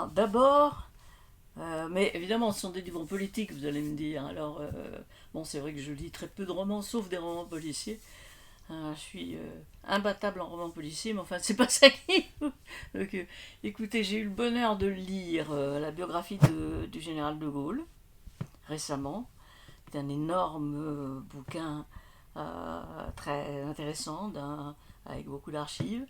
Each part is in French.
Alors, d'abord, mais évidemment, ce sont des livres politiques, vous allez me dire. Alors, bon, c'est vrai que je lis très peu de romans, sauf des romans policiers. Je suis imbattable en romans policiers, mais enfin, c'est pas ça qui. Donc, écoutez, j'ai eu le bonheur de lire la biographie du général de Gaulle récemment. C'est un énorme bouquin très intéressant, avec beaucoup d'archives.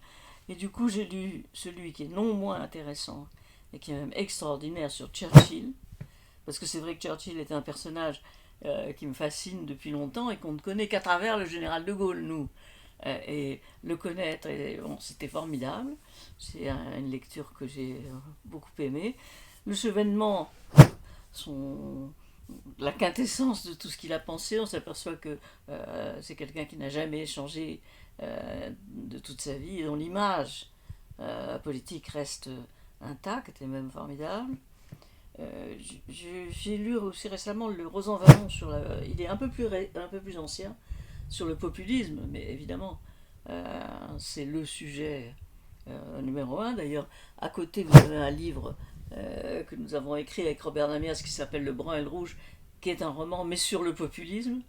Et du coup, j'ai lu celui qui est non moins intéressant et qui est même extraordinaire sur Churchill, parce que c'est vrai que Churchill est un personnage qui me fascine depuis longtemps et qu'on ne connaît qu'à travers le général de Gaulle, nous. Et le connaître, bon, c'était formidable. C'est une lecture que j'ai beaucoup aimée. Le Chevènement, son, la quintessence de tout ce qu'il a pensé, on s'aperçoit que c'est quelqu'un qui n'a jamais changé de toute sa vie, et dont l'image politique reste intacte et même formidable. J'ai lu aussi récemment le Rosan Vallon il est un peu plus ancien, sur le populisme, mais évidemment, c'est le sujet numéro un. D'ailleurs, à côté, vous avez un livre que nous avons écrit avec Robert Namias qui s'appelle Le Brun et le Rouge, qui est un roman, mais sur le populisme.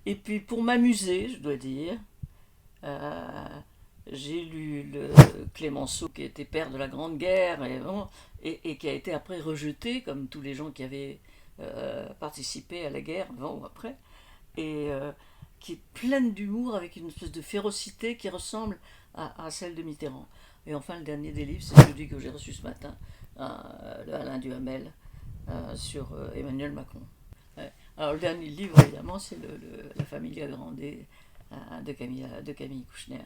Et puis, pour m'amuser, je dois dire, euh, j'ai lu Clémenceau, qui était père de la Grande Guerre, et qui a été après rejeté, comme tous les gens qui avaient participé à la guerre, avant ou après, et qui est pleine d'humour, avec une espèce de férocité qui ressemble à celle de Mitterrand. Et enfin, le dernier des livres, c'est celui que j'ai reçu ce matin, le Alain Duhamel, sur Emmanuel Macron. Ouais. Alors, le dernier livre, évidemment, c'est La Familia Grande de Camille Kouchner.